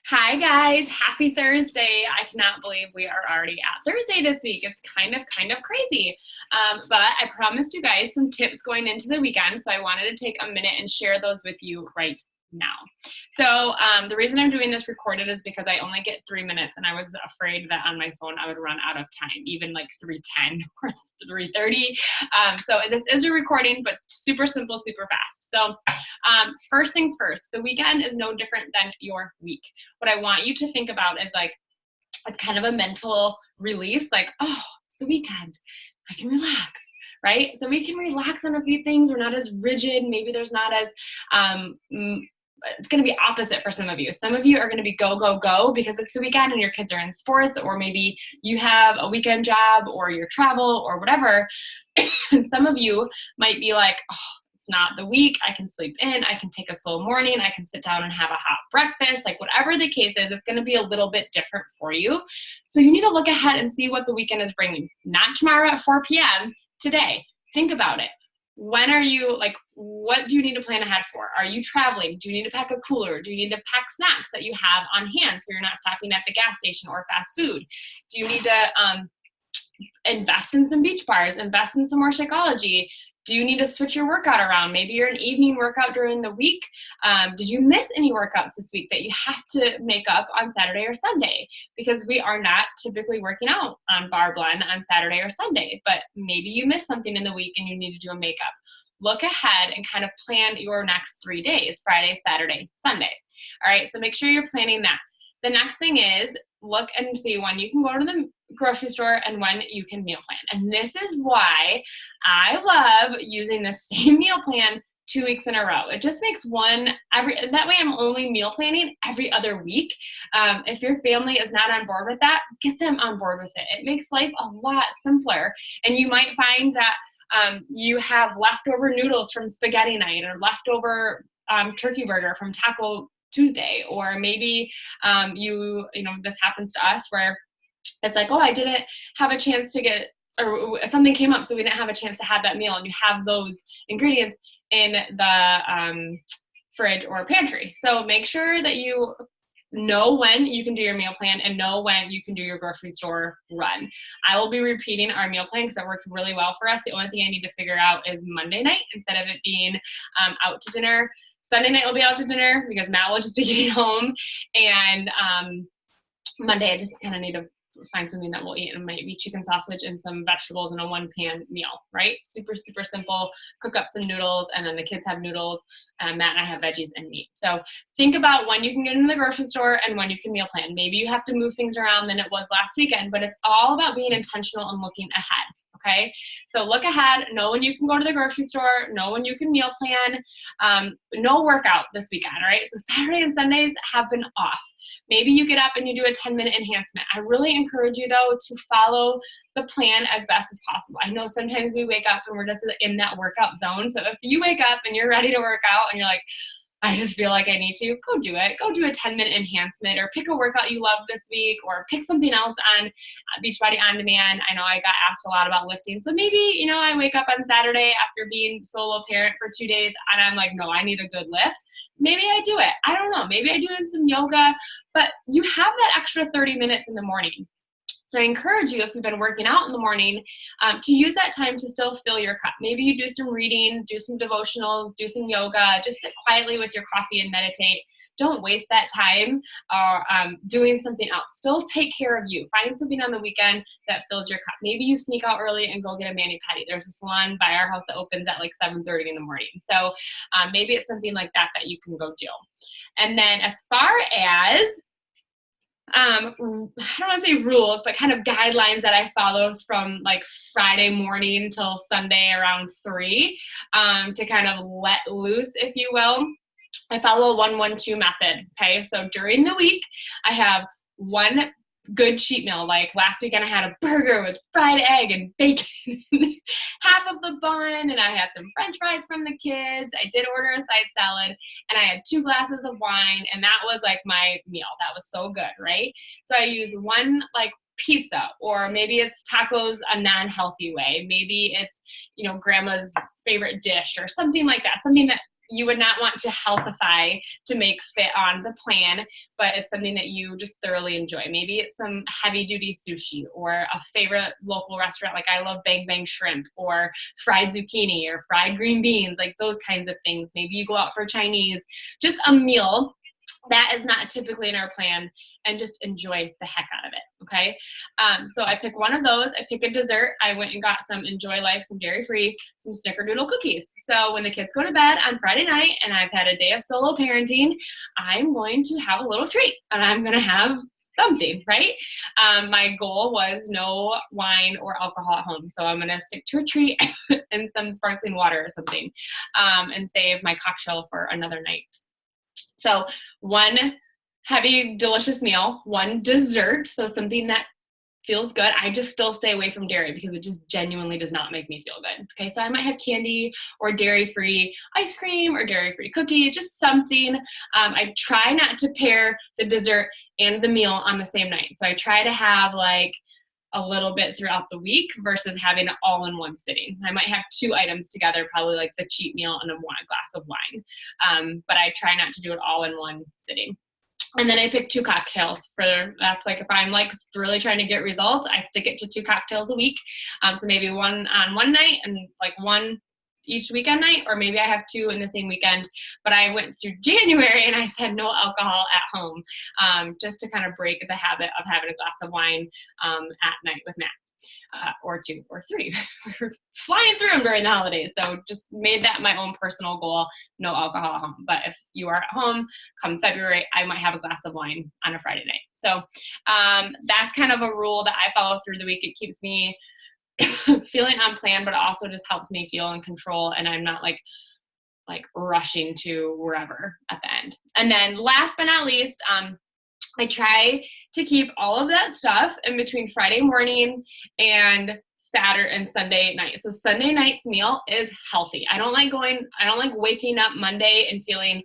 Hi guys, happy Thursday. I cannot believe we are already at Thursday this week. It's kind of crazy. But I promised you guys some tips going into the weekend, so I wanted to take a minute and share those with you right now. So the reason I'm doing this recorded is because I only get 3 minutes, and I was afraid that on my phone I would run out of time, even like 3:10 or 3:30. So this is a recording, but super simple, super fast. So first things first, the weekend is no different than your week. What I want you to think about is like it's kind of a mental release, like, oh, it's the weekend. I can relax, right? So we can relax on a few things. We're not as rigid. Maybe there's not as it's going to be opposite for some of you. Some of you are going to be go, go, go because it's the weekend and your kids are in sports, or maybe you have a weekend job or your travel or whatever. And some of you might be like, oh, it's not the week. I can sleep in. I can take a slow morning. I can sit down and have a hot breakfast. Like whatever the case is, it's going to be a little bit different for you. So you need to look ahead and see what the weekend is bringing. Not tomorrow at 4 p.m., today. Think about it. When are you, like, what do you need to plan ahead for? Are you traveling? Do you need to pack a cooler? Do you need to pack snacks that you have on hand so you're not stopping at the gas station or fast food? Do you need to invest in some beach bars, invest in some more Shakeology? Do you need to switch your workout around? Maybe you're an evening workout during the week. Did you miss any workouts this week that you have to make up on Saturday or Sunday? Because we are not typically working out on Barre Blend on Saturday or Sunday, but maybe you missed something in the week and you need to do a makeup. Look ahead and kind of plan your next 3 days, Friday, Saturday, Sunday. All right, so make sure you're planning that. The next thing is look and see when you can go to the grocery store and when you can meal plan. And this is why I love using the same meal plan 2 weeks in a row. It just makes that way I'm only meal planning every other week. If your family is not on board with that, get them on board with it. It makes life a lot simpler. And you might find that you have leftover noodles from spaghetti night or leftover turkey burger from Taco Tuesday, or maybe this happens to us where it's like, oh, I didn't have a chance to get, or something came up, so we didn't have a chance to have that meal, and you have those ingredients in the fridge or pantry. So make sure that you know when you can do your meal plan and know when you can do your grocery store run. I will be repeating our meal plan because that worked really well for us. The only thing I need to figure out is Monday night, instead of it being out to dinner. Sunday night will be out to dinner because Matt will just be getting home. And Monday I just kind of need to find something that we'll eat. It might be chicken sausage and some vegetables in a 1-pan meal, right? Super, super simple. Cook up some noodles, and then the kids have noodles. Matt and I have veggies and meat. So think about when you can get into the grocery store and when you can meal plan. Maybe you have to move things around than it was last weekend, but it's all about being intentional and looking ahead. Okay, so look ahead, know when you can go to the grocery store, know when you can meal plan. No workout this weekend, all right? So Saturday and Sundays have been off. Maybe you get up and you do a 10-minute enhancement. I really encourage you, though, to follow the plan as best as possible. I know sometimes we wake up and we're just in that workout zone. So if you wake up and you're ready to work out and you're like, I just feel like I need to, go do it. Go do a 10-minute enhancement, or pick a workout you love this week, or pick something else on Beachbody On Demand. I know I got asked a lot about lifting. So maybe, I wake up on Saturday after being solo parent for 2 days and I'm like, no, I need a good lift. Maybe I do it. I don't know. Maybe I do it in some yoga, but you have that extra 30 minutes in the morning. So I encourage you, if you've been working out in the morning, to use that time to still fill your cup. Maybe you do some reading, do some devotionals, do some yoga, just sit quietly with your coffee and meditate. Don't waste that time doing something else. Still take care of you. Find something on the weekend that fills your cup. Maybe you sneak out early and go get a mani-pedi. There's a salon by our house that opens at like 7:30 in the morning. So maybe it's something like that you can go do. And then as far as I don't want to say rules, but kind of guidelines that I follow from like Friday morning till Sunday around 3 to kind of let loose, if you will. I follow a 1-1-2 method. Okay, so during the week, I have one good cheat meal. Like last weekend, I had a burger with fried egg and bacon, half of the bun, and I had some French fries from the kids. I did order a side salad, and I had 2 glasses of wine, and that was like my meal. That was so good, right? So I use one like pizza, or maybe it's tacos a non-healthy way. Maybe it's, grandma's favorite dish or something like that. Something that you would not want to healthify to make fit on the plan, but it's something that you just thoroughly enjoy. Maybe it's some heavy duty sushi or a favorite local restaurant. Like I love Bang Bang Shrimp or fried zucchini or fried green beans, like those kinds of things. Maybe you go out for Chinese, just a meal that is not typically in our plan, and just enjoy the heck out of it, okay? So I pick one of those. I pick a dessert. I went and got some Enjoy Life, some dairy-free, some Snickerdoodle cookies. So when the kids go to bed on Friday night and I've had a day of solo parenting, I'm going to have a little treat, and I'm going to have something, right? My goal was no wine or alcohol at home, so I'm going to stick to a treat and some sparkling water or something, and save my cocktail for another night. So one heavy, delicious meal, one dessert, so something that feels good. I just still stay away from dairy because it just genuinely does not make me feel good. Okay, so I might have candy or dairy-free ice cream or dairy-free cookie, just something. I try not to pair the dessert and the meal on the same night. So I try to have like a little bit throughout the week versus having it all in one sitting. I might have 2 items together, probably like the cheat meal and a glass of wine. But I try not to do it all in one sitting. And then I pick 2 cocktails that's like if I'm like really trying to get results, I stick it to 2 cocktails a week. So maybe one on one night and like one each weekend night, or maybe I have 2 in the same weekend. But I went through January and I said no alcohol at home, just to kind of break the habit of having a glass of wine at night with Matt. Or 2 or 3. We're flying through them during the holidays. So just made that my own personal goal, no alcohol at home. But if you are at home, come February, I might have a glass of wine on a Friday night. So that's kind of a rule that I follow through the week. It keeps me feeling on plan, but it also just helps me feel in control, and I'm not like rushing to wherever at the end. And then last but not least, I try to keep all of that stuff in between Friday morning and Saturday and Sunday night. So Sunday night's meal is healthy. I don't like waking up Monday and feeling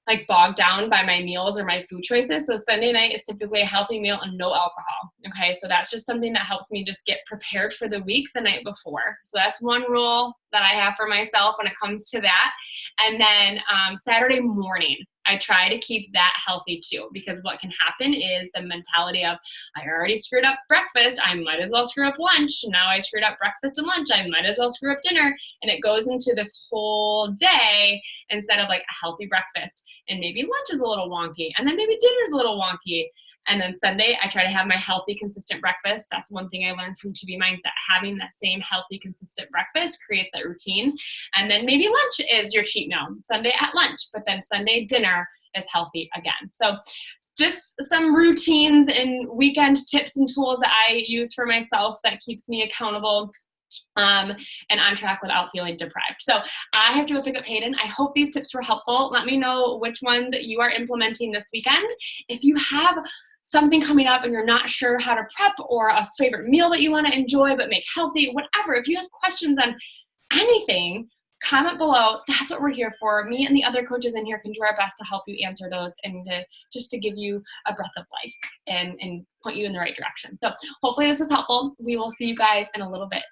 like bogged down by my meals or my food choices. So Sunday night is typically a healthy meal and no alcohol. Okay, so that's just something that helps me just get prepared for the week the night before. So that's one rule that I have for myself when it comes to that. And then Saturday morning, I try to keep that healthy too, because what can happen is the mentality of, I already screwed up breakfast, I might as well screw up lunch. Now I screwed up breakfast and lunch, I might as well screw up dinner. And it goes into this whole day instead of like a healthy breakfast. And maybe lunch is a little wonky, and then maybe dinner's a little wonky. And then Sunday, I try to have my healthy, consistent breakfast. That's one thing I learned from To Be Mindset. Having that same healthy, consistent breakfast creates that routine. And then maybe lunch is your cheat meal, Sunday at lunch, but then Sunday dinner is healthy again. So just some routines and weekend tips and tools that I use for myself that keeps me accountable and on track without feeling deprived. So I have to go pick up Hayden. I hope these tips were helpful. Let me know which ones you are implementing this weekend. If you have something coming up and you're not sure how to prep, or a favorite meal that you want to enjoy but make healthy, whatever, if you have questions on anything, comment below. That's what we're here for. Me and the other coaches in here can do our best to help you answer those, and just to give you a breath of life and point you in the right direction. So hopefully this was helpful. We will see you guys in a little bit.